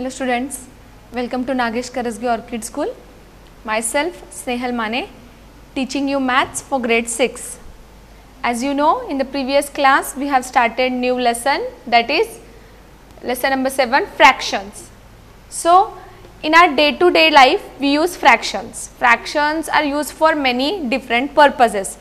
Hello students, welcome to Nagesh Karasgi Orchid School. Myself Snehal Mane, teaching you maths for grade 6. As you know, in the previous class we have started new lesson, that is lesson number 7, fractions. So in our day-to-day life we use fractions. Fractions are used for many different purposes.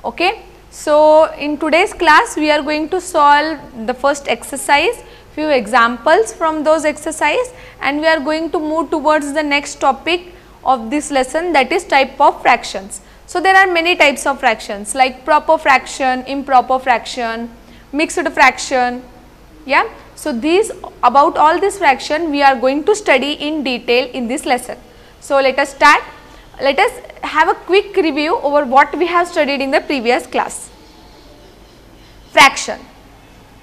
Okay. So in today's class we are going to solve the first exercise, few examples from those exercise, and we are going to move towards the next topic of this lesson, that is type of fractions. So there are many types of fractions like proper fraction, improper fraction, mixed fraction. Yeah. So about all this fraction we are going to study in detail in this lesson. So let us start. Let us have a quick review over what we have studied in the previous class. Fraction.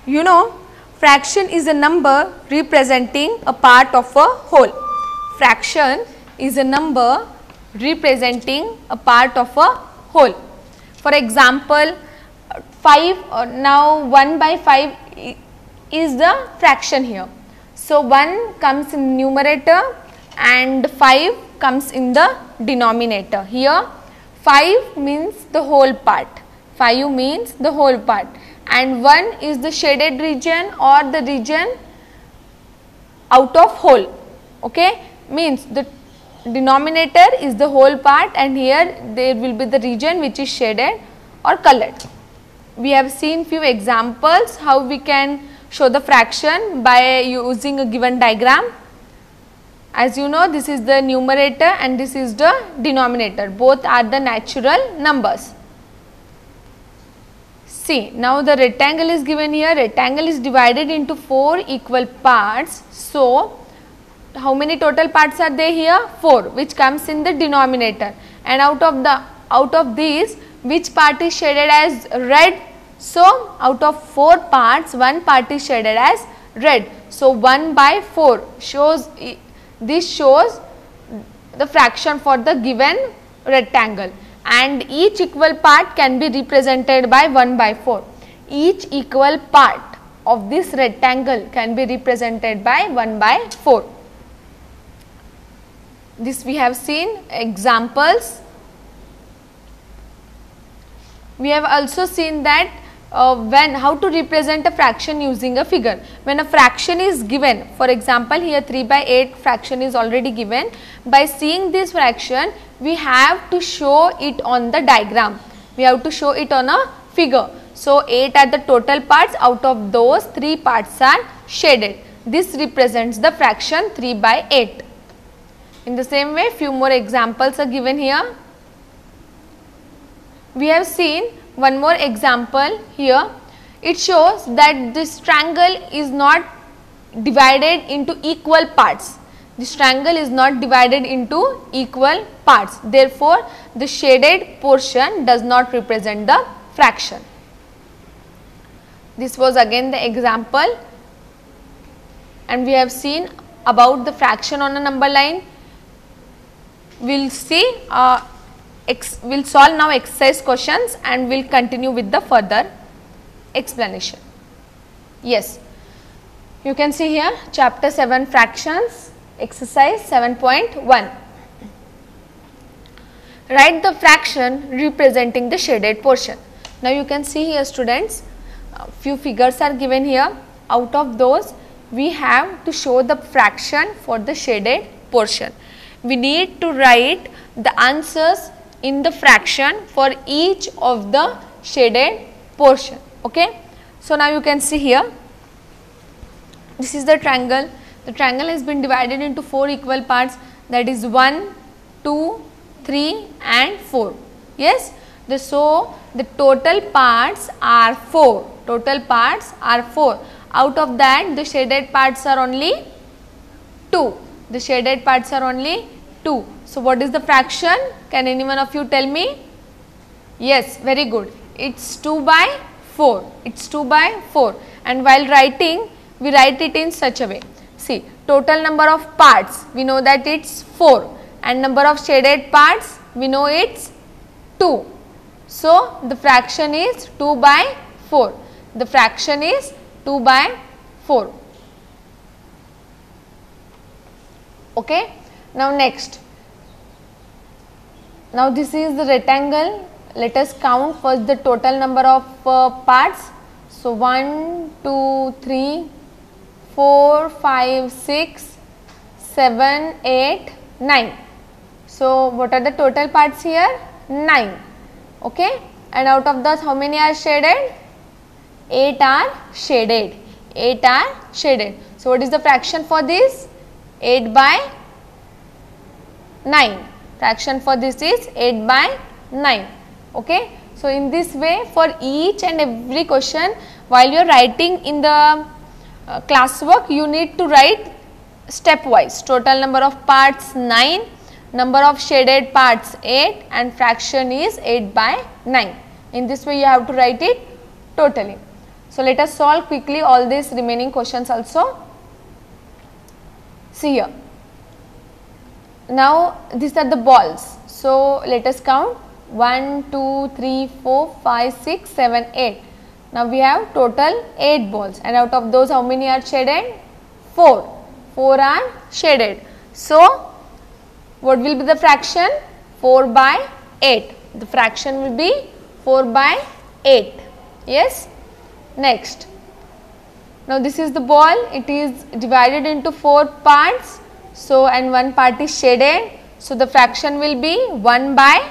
You know, fraction is a number representing a part of a whole. Fraction is a number representing a part of a whole. For example, 5, now 1 by 5 is the fraction here. So 1 comes in numerator and 5 comes in the denominator. Here 5 means the whole part, 5 means the whole part, and 1 is the shaded region or the region out of whole. Okay, means the denominator is the whole part and here there will be the region which is shaded or colored. We have seen few examples how we can show the fraction by using a given diagram. As you know, this is the numerator and this is the denominator, both are the natural numbers. See, now the rectangle is given here. Rectangle is divided into 4 equal parts. So how many total parts are there here? 4, which comes in the denominator, and out of these which part is shaded as red? So out of 4 parts, 1 part is shaded as red. So 1 by 4 shows, this shows the fraction for the given rectangle, and each equal part can be represented by 1 by 4. Each equal part of this rectangle can be represented by 1 by 4. This we have seen examples. We have also seen that how to represent a fraction using a figure. When a fraction is given, for example here 3 by 8 fraction is already given, by seeing this fraction we have to show it on the diagram, we have to show it on a figure. So 8 are the total parts, out of those 3 parts are shaded. This represents the fraction 3 by 8. In the same way, few more examples are given here. We have seen one more example here. It shows that this triangle is not divided into equal parts. This triangle is not divided into equal parts. Therefore, the shaded portion does not represent the fraction. This was again the example, and we have seen about the fraction on a number line. We will see we will solve now exercise questions and we will continue with the further explanation. Yes, you can see here chapter 7 fractions, exercise 7.1. Write the fraction representing the shaded portion. Now you can see here students, few figures are given here. Out of those we have to show the fraction for the shaded portion. We need to write the answers in the fraction for each of the shaded portion. Okay. So now you can see here, this is the triangle. The triangle has been divided into 4 equal parts, that is 1, 2, 3 and 4. Yes. So the total parts are 4. Total parts are 4. Out of that the shaded parts are only 2. The shaded parts are only 2. So what is the fraction? Can anyone of you tell me? Yes, very good. It's 2 by 4. It's 2 by 4. And while writing, we write it in such a way. See, total number of parts, we know that it's 4. And number of shaded parts, we know it's 2. So the fraction is 2 by 4. The fraction is 2 by 4. Okay. Now next, now this is the rectangle. Let us count first the total number of parts. So 1, 2, 3, 4, 5, 6, 7, 8, 9. So what are the total parts here? 9. Okay. And out of those, how many are shaded? 8 are shaded. 8 are shaded. So what is the fraction for this? 8 by 9. Fraction for this is 8 by 9. Okay. So in this way, for each and every question, while you are writing in the classwork, you need to write stepwise. Total number of parts 9, number of shaded parts 8, and fraction is 8 by 9. In this way you have to write it totally. So let us solve quickly all these remaining questions also. See here. Now these are the balls. So let us count 1, 2, 3, 4, 5, 6, 7, 8. Now we have total 8 balls, and out of those how many are shaded? 4. 4 are shaded. So what will be the fraction? 4 by 8. The fraction will be 4 by 8. Yes. Next. Now this is the ball. It is divided into 4 parts. So and one part is shaded. So the fraction will be 1 by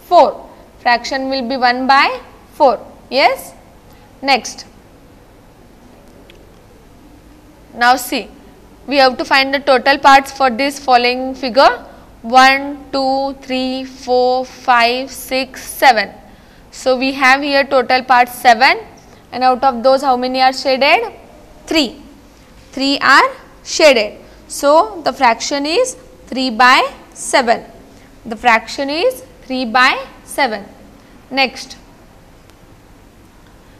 4. Fraction will be 1 by 4. Yes. Next. Now see, we have to find the total parts for this following figure. 1, 2, 3, 4, 5, 6, 7. So we have here total parts 7, and out of those how many are shaded? 3. 3 are shaded. So the fraction is 3 by 7. The fraction is 3 by 7. Next,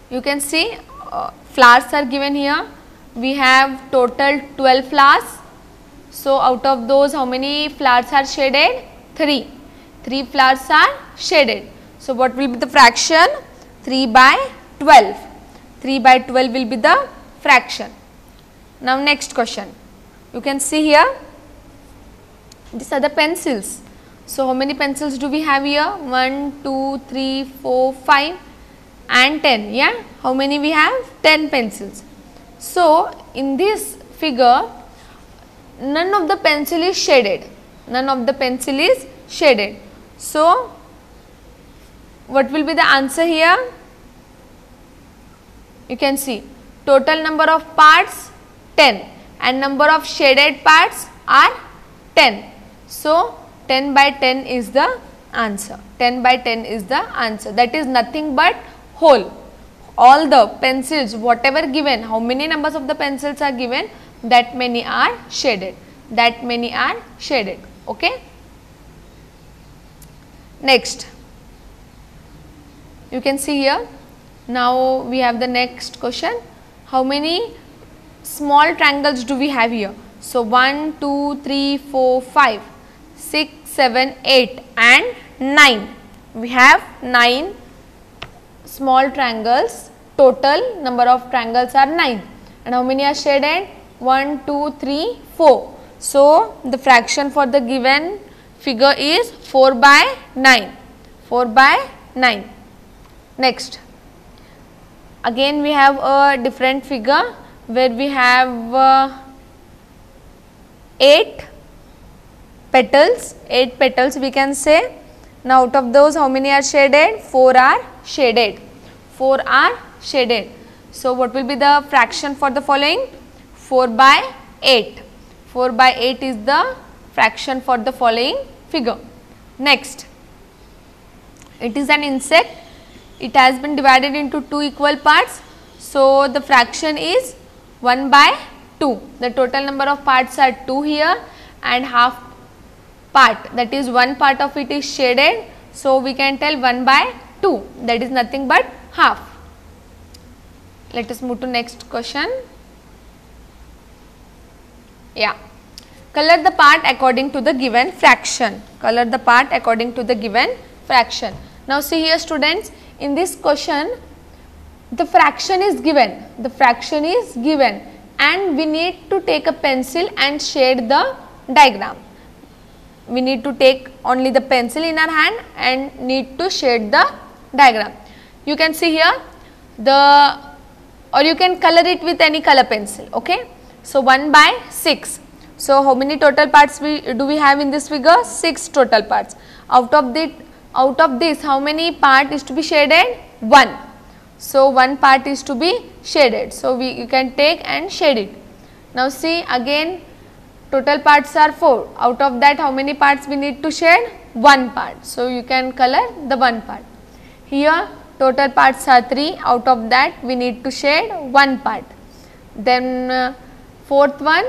you can see flowers are given here. We have total 12 flowers. So out of those how many flowers are shaded? 3. 3 flowers are shaded. So what will be the fraction? 3 by 12. 3 by 12 will be the fraction. Now next question. You can see here, these are the pencils. So how many pencils do we have here? 1, 2, 3, 4, 5 and 10. Yeah. How many we have? 10 pencils. So in this figure, none of the pencil is shaded. None of the pencil is shaded. So what will be the answer here? You can see total number of parts 10 and number of shaded parts are 10. So 10 by 10 is the answer. 10 by 10 is the answer. That is nothing but whole. All the pencils, whatever given, how many numbers of the pencils are given, that many are shaded. That many are shaded. Okay. Next, you can see here. Now we have the next question. How many small triangles do we have here? So 1, 2, 3, 4, 5, 6, 7, 8 and 9. We have 9 small triangles. Total number of triangles are 9. And how many are shaded? 1, 2, 3, 4. So the fraction for the given figure is 4 by 9. 4 by 9. Next. Again we have a different figure where we have 8 petals. 8 petals we can say. Now out of those how many are shaded? 4 are shaded. 4 are shaded. So what will be the fraction for the following? 4 by 8. 4 by 8 is the fraction for the following figure. Next, it is an insect. It has been divided into 2 equal parts. So the fraction is 1 by 2. The total number of parts are 2 here, and half part, that is 1 part of it is shaded. So we can tell 1 by 2, that is nothing but half. Let us move to next question. Yeah. Color the part according to the given fraction. Color the part according to the given fraction. Now see here students, in this question the fraction is given. The fraction is given and we need to take a pencil and shade the diagram. We need to take only the pencil in our hand and need to shade the diagram. You can see here or you can color it with any color pencil. Okay. So 1 by 6. So how many total parts do we have in this figure? 6 total parts. Out of this how many part is to be shaded? 1. So 1 part is to be shaded. So you can take and shade it. Now see again, total parts are 4. Out of that how many parts we need to shade? 1 part. So you can color the 1 part. Here total parts are 3. Out of that we need to shade 1 part. Then fourth one,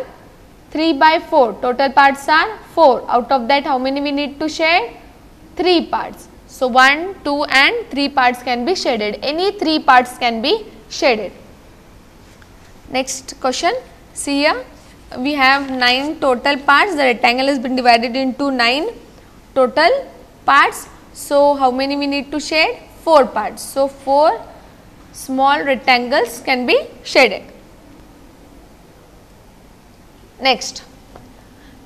3 by 4. Total parts are 4. Out of that how many we need to shade? 3 parts. So 1, 2 and 3 parts can be shaded. Any 3 parts can be shaded. Next question. See here, we have 9 total parts. The rectangle has been divided into 9 total parts. So how many we need to shade? 4 parts. So 4 small rectangles can be shaded. Next,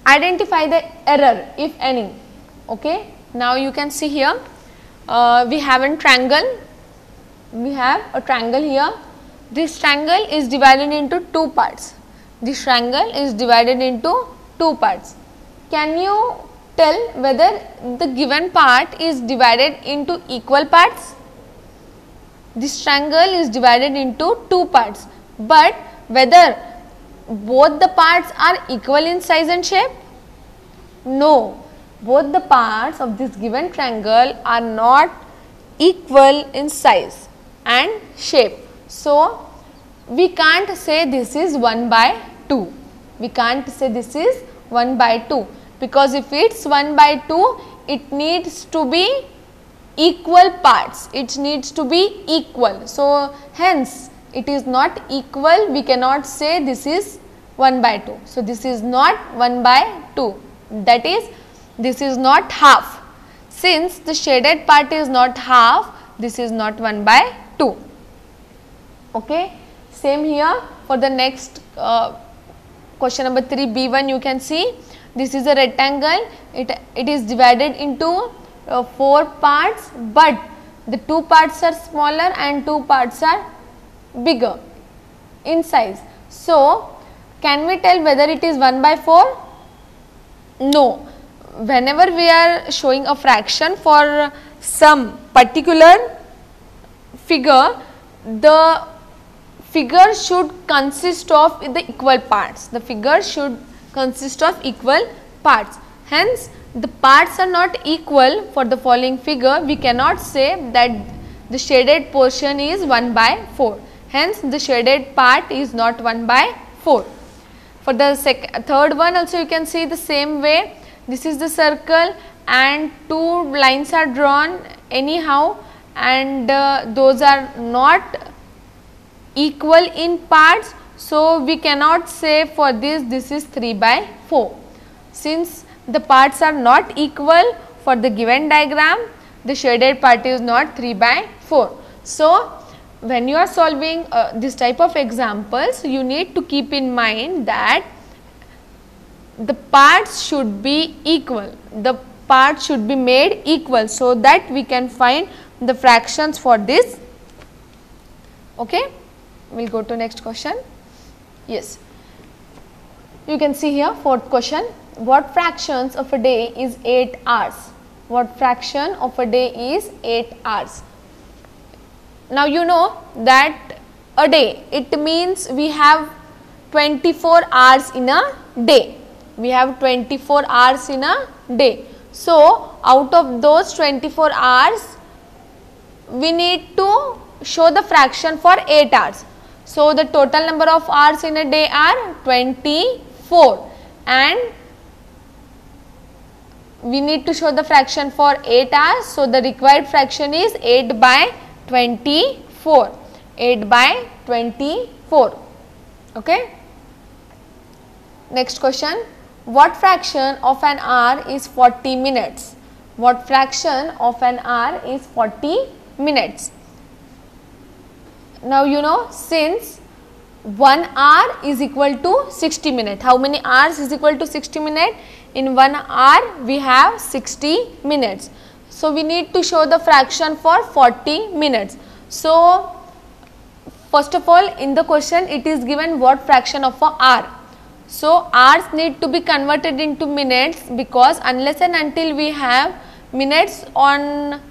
identify the error if any. Okay. Now you can see here, we have a triangle. We have a triangle here. This triangle is divided into 2 parts. This triangle is divided into 2 parts. Can you tell whether the given part is divided into equal parts? This triangle is divided into 2 parts, but whether both the parts are equal in size and shape? No, both the parts of this given triangle are not equal in size and shape. So we can't say this is 1 by 2. We can't say this is 1 by 2, because if it's 1 by 2, it needs to be equal parts. It needs to be equal. So hence it is not equal. We cannot say this is 1 by 2. So this is not 1 by 2. That is, this is not half. Since the shaded part is not half, this is not 1 by 2. Okay. Same here for the next question number 3, B1. You can see this is a rectangle. It is divided into 4 parts, but the 2 parts are smaller and 2 parts are bigger in size. So can we tell whether it is 1 by 4? No. Whenever we are showing a fraction for some particular figure, the figure should consist of the equal parts. The figure should consist of equal parts. Hence, the parts are not equal for the following figure. We cannot say that the shaded portion is 1 by 4. Hence, the shaded part is not 1 by 4. For the third one also you can see the same way. This is the circle and 2 lines are drawn anyhow, and those are not equal in parts. So we cannot say for this is 3 by 4. Since the parts are not equal for the given diagram, the shaded part is not 3 by 4. So when you are solving this type of examples, you need to keep in mind that the parts should be equal. The parts should be made equal, so that we can find the fractions for this. Okay, we will go to next question. Yes, you can see here, fourth question. What fractions of a day is 8 hours? What fraction of a day is 8 hours? Now you know that a day, it means we have 24 hours in a day. We have 24 hours in a day. So out of those 24 hours, we need to show the fraction for 8 hours. So the total number of hours in a day are 24, and we need to show the fraction for 8 hours. So the required fraction is 8 by 24. 8 by 24. Okay. Next question. What fraction of an hour is 40 minutes? What fraction of an hour is 40 minutes? Now you know, since 1 hour is equal to 60 minutes. How many hours is equal to 60 minutes? In 1 hour we have 60 minutes. So, we need to show the fraction for 40 minutes. So, first of all, in the question it is given what fraction of an hour. So, hours need to be converted into minutes, because unless and until we have minutes on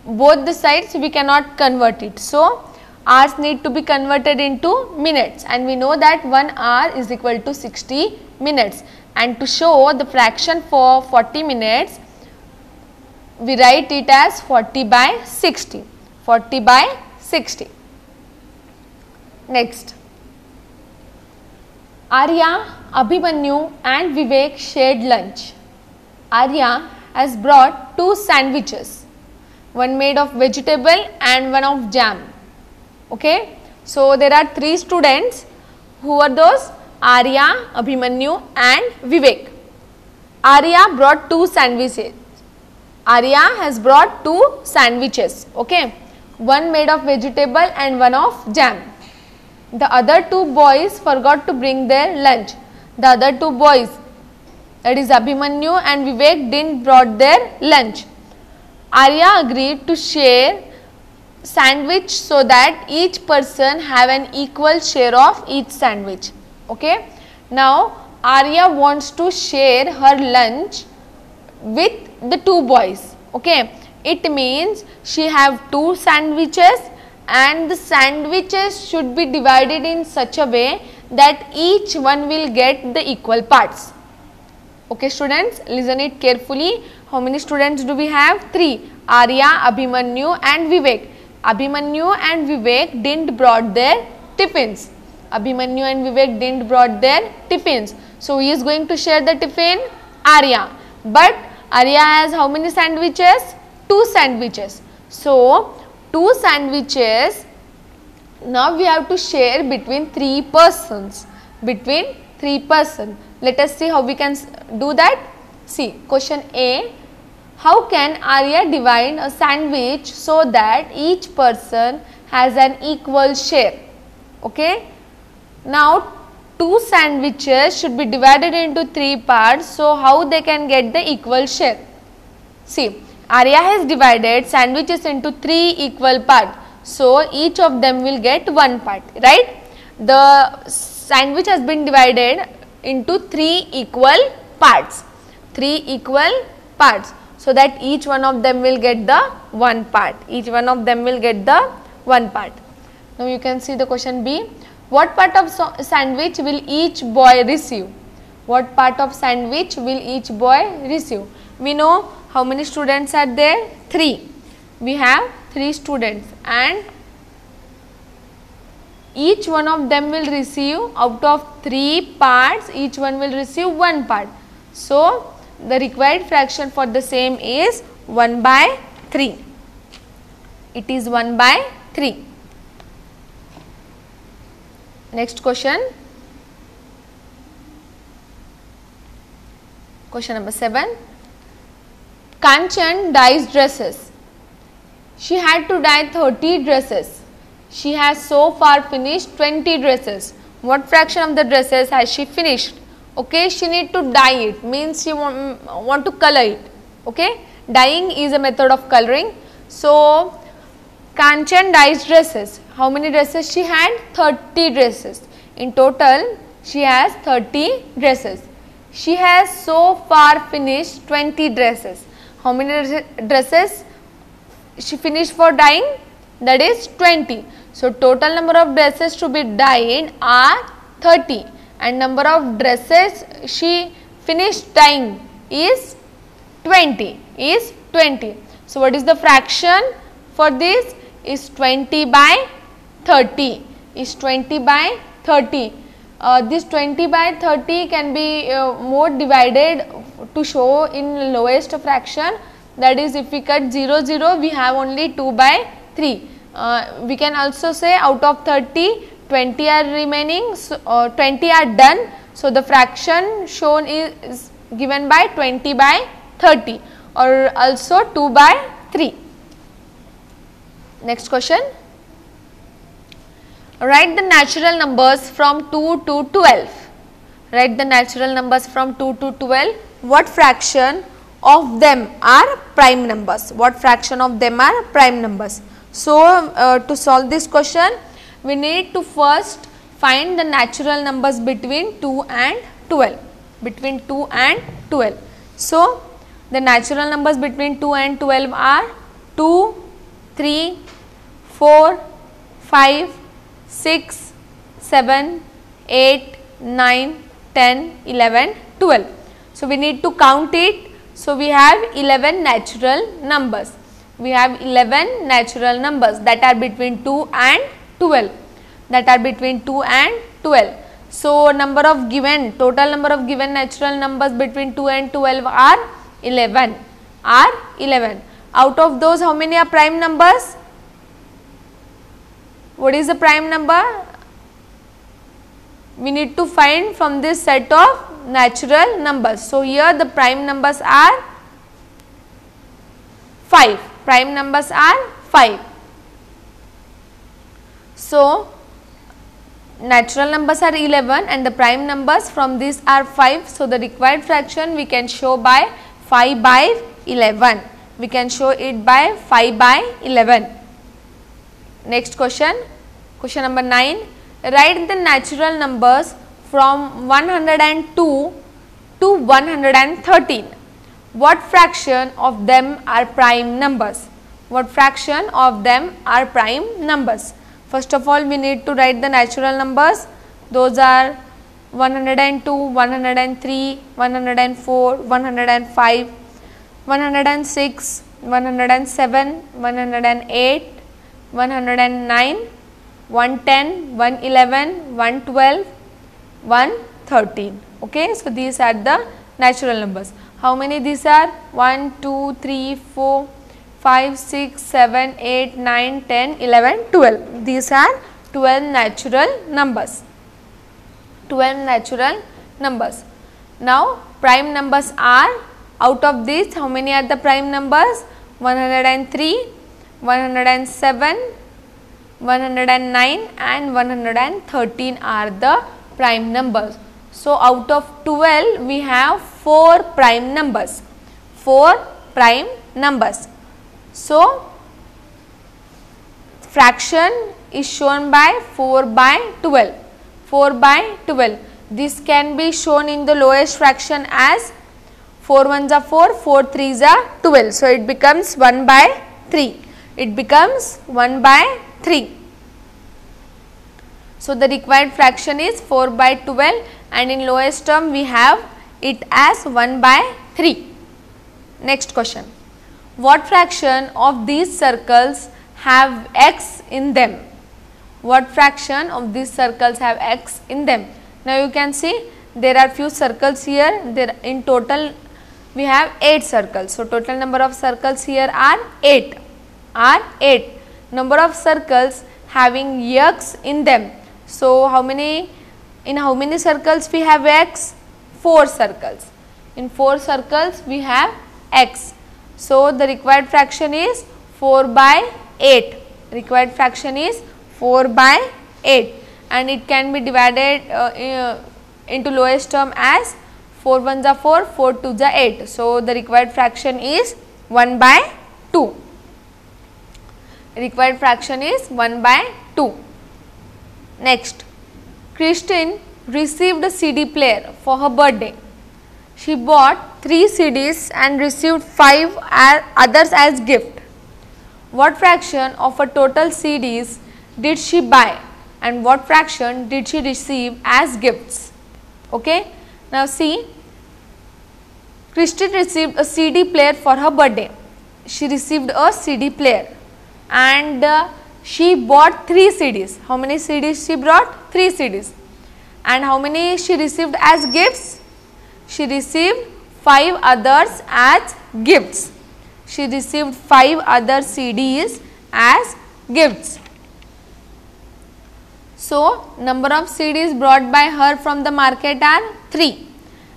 both the sides we cannot convert it. So, hours need to be converted into minutes, and we know that 1 hour is equal to 60 minutes. And to show the fraction for 40 minutes, we write it as 40 by 60. 40 by 60. Next, Arya, Abhimanyu and Vivek shared lunch. Arya has brought 2 sandwiches, one made of vegetable and one of jam. Okay. So, there are 3 students. Who are those? Arya, Abhimanyu and Vivek. Arya brought 2 sandwiches. Arya has brought 2 sandwiches. Okay. One made of vegetable and one of jam. The other 2 boys forgot to bring their lunch. The other 2 boys, that is Abhimanyu and Vivek, didn't brought their lunch. Arya agreed to share sandwich so that each person have an equal share of each sandwich. Okay. Now, Arya wants to share her lunch with the 2 boys. Okay. It means she have 2 sandwiches, and the sandwiches should be divided in such a way that each one will get the equal parts. Okay students, listen it carefully. How many students do we have? 3. Arya, Abhimanyu and Vivek. Abhimanyu and Vivek didn't brought their tiffins. Abhimanyu and Vivek didn't brought their tiffins. So, he is going to share the tiffin? Arya. But Arya has how many sandwiches? 2 sandwiches. So, 2 sandwiches, now we have to share between 3 persons. Between 3 persons. Let us see how we can do that. See, question A. How can Arya divide a sandwich so that each person has an equal share? Okay. Now, 2 sandwiches should be divided into 3 parts. So, how they can get the equal share? See, Arya has divided sandwiches into 3 equal parts. So, each of them will get 1 part, right? The sandwich has been divided into 3 equal parts. 3 equal parts. So, that each one of them will get the 1 part. Each one of them will get the 1 part. Now, you can see the question B. What part of sandwich will each boy receive? What part of sandwich will each boy receive? We know how many students are there? 3. We have 3 students, and each one of them will receive, out of 3 parts, each one will receive 1 part. So, the required fraction for the same is 1 by 3. It is 1 by 3. Next question. Question number 7. Kanchan dyes dresses. She had to dye 30 dresses. She has so far finished 20 dresses. What fraction of the dresses has she finished? Okay, she need to dye it, means she want to color it. Okay, dyeing is a method of coloring. So, Kanchan dyes dresses. How many dresses she had? 30 dresses. In total, she has 30 dresses. She has so far finished 20 dresses. How many dresses she finished for dyeing? That is 20. So, total number of dresses to be dyed are 30, and number of dresses she finished dyeing is 20. So, what is the fraction for this? Is 20 by 30. Is 20 by 30. This 20 by 30 can be more divided to show in lowest fraction. That is, if we cut 0, 0, we have only 2 by 3. We can also say out of 30, 20 are remaining, so, 20 are done. So, the fraction shown is given by 20 by 30 or also 2 by 3. Next question. Write the natural numbers from 2 to 12. Write the natural numbers from 2 to 12. What fraction of them are prime numbers? What fraction of them are prime numbers? So, to solve this question, we need to first find the natural numbers between 2 and 12. Between 2 and 12. So, the natural numbers between 2 and 12 are 2, 3, 4, 5, 6, 7, 8, 9, 10, 11, 12. So, we need to count it. So, we have 11 natural numbers. We have 11 natural numbers that are between 2 and 12. That are between 2 and 12. So, number of given, total number of given natural numbers between 2 and 12 are 11. Out of those, how many are prime numbers? What is the prime number? We need to find from this set of natural numbers. So, here the prime numbers are 5. Prime numbers are 5. So, natural numbers are 11 and the prime numbers from these are 5. So, the required fraction we can show by 5 by 11. We can show it by 5 by 11. Next question, question number 9. Write the natural numbers from 102 to 113. What fraction of them are prime numbers? What fraction of them are prime numbers? First of all, we need to write the natural numbers. Those are 102, 103, 104, 105, 106, 107, 108, 109, 110, 111, 112, 113. Okay, so these are the natural numbers. How many these are? 1, 2, 3, 4, 5, 6, 7, 8, 9, 10, 11, 12. These are 12 natural numbers. 12 natural numbers. Now, prime numbers are, out of these, how many are the prime numbers? 103, 107, 109 and 113 are the prime numbers. So, out of 12, we have 4 prime numbers. 4 prime numbers. So, fraction is shown by 4 by 12. 4 by 12. This can be shown in the lowest fraction as 4 1s are 4, 4 3s are 12. So, it becomes 1 by 3. It becomes 1 by 3. So, the required fraction is 4 by 12 and in lowest term we have it as 1 by 3. Next question. What fraction of these circles have x in them? What fraction of these circles have x in them? Now, you can see there are few circles here. There in total we have 8 circles. So, total number of circles here are 8. Number of circles having x in them. So, in how many circles we have x? 4 circles. In 4 circles we have x. So, the required fraction is 4 by 8. Required fraction is 4 by 8 and it can be divided into lowest term as 4 1s are 4, 4 2s are 8. So, the required fraction is 1 by 2. Required fraction is 1 by 2. Next, Christine received a CD player for her birthday. She bought 3 CDs and received 5 others as gift. What fraction of her total CDs did she buy and what fraction did she receive as gifts? Okay. Now, see, Christine received a CD player for her birthday. She received a CD player and she bought 3 CDs. How many CDs she brought? 3 CDs. And how many she received as gifts? She received 5 others as gifts. She received 5 other CDs as gifts. So, number of CDs brought by her from the market are 3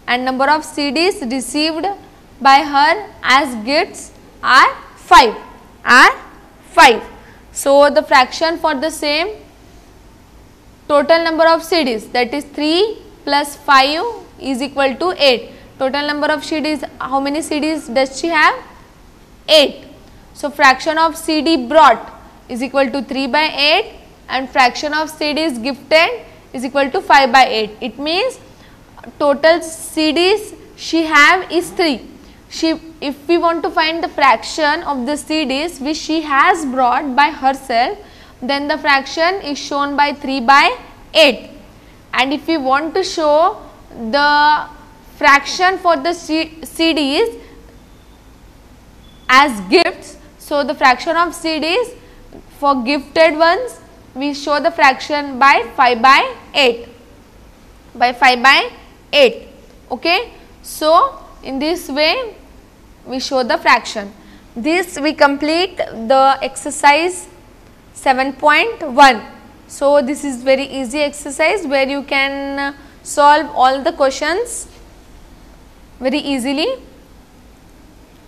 and number of CDs received by her as gifts are 5. So, the fraction for the same total number of CDs, that is 3 plus 5 is equal to 8. Total number of CDs, how many CDs does she have? 8. So fraction of CD brought is equal to 3 by 8 and fraction of CDs gifted is equal to 5 by 8. It means total CDs she have is 3. If we want to find the fraction of the CDs which she has brought by herself, then the fraction is shown by 3 by 8. And if we want to show the fraction for the CDs as gifts, so the fraction of CDs for gifted ones, we show the fraction by 5 by 8. By 5 by 8. Okay. So in this way we show the fraction. This we complete the exercise 7.1. So this is very easy exercise where you can solve all the questions very easily.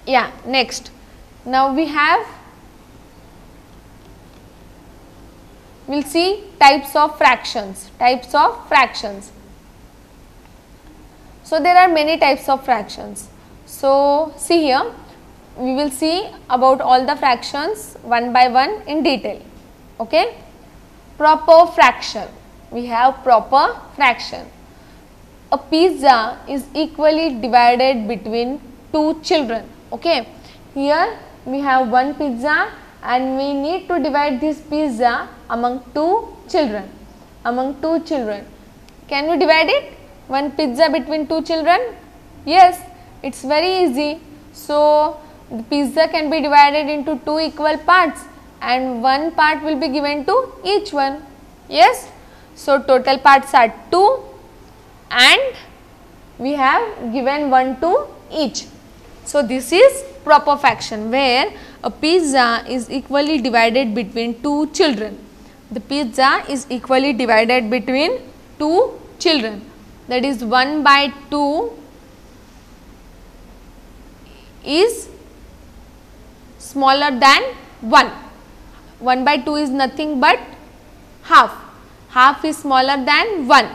Yeah, next. Now we'll see types of fractions. So there are many types of fractions. So see here, we will see about all the fractions one by one in detail. Okay. Proper fraction. We have proper fraction. A pizza is equally divided between 2 children. Okay. Here we have one pizza and we need to divide this pizza among 2 children. Can you divide it? One pizza between 2 children? Yes, it's very easy. So the pizza can be divided into 2 equal parts and 1 part will be given to each one. Yes. So total parts are 2 and we have given 1 to each. So this is proper fraction where a pizza is equally divided between 2 children. The pizza is equally divided between 2 children. That is 1 by 2 is smaller than 1. 1 by 2 is nothing but half. Half is smaller than 1.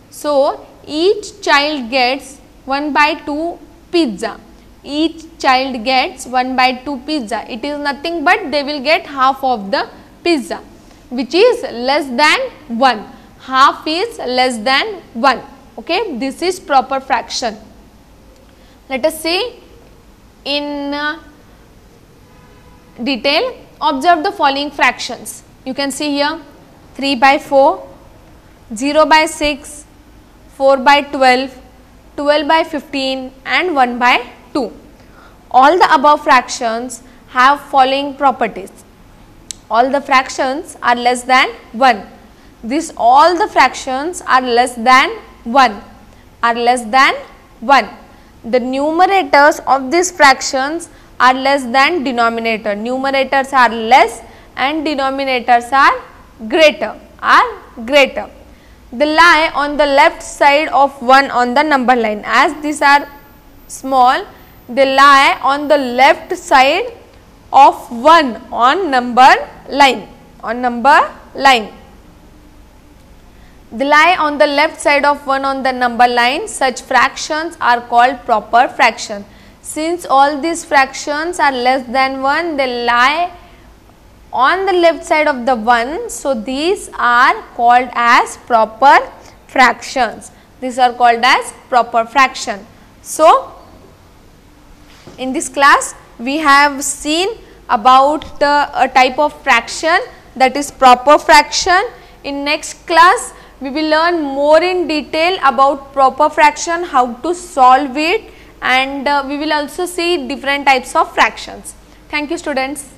So each child gets 1 by 2 pizza. Each child gets 1 by 2 pizza. It is nothing but they will get half of the pizza, which is less than 1. Half is less than 1. Okay, this is proper fraction. Let us see in detail. Observe the following fractions. You can see here 3 by 4, 0 by 6, 4 by 12, 12 by 15 and 1 by 2. All the above fractions have following properties. All the fractions are less than 1. All the fractions are less than 1. The numerators of these fractions are less than denominator. Numerators are less and denominators are greater. They lie on the left side of 1 on the number line. As these are small, they lie on the left side of 1 on number line. They lie on the left side of 1 on the number line. Such fractions are called proper fraction. Since all these fractions are less than 1, they lie on the left side of the 1. So these are called as proper fractions. So in this class we have seen about a type of fraction, that is proper fraction. In next class we will learn more in detail about proper fraction, how to solve it, and we will also see different types of fractions. Thank you, students.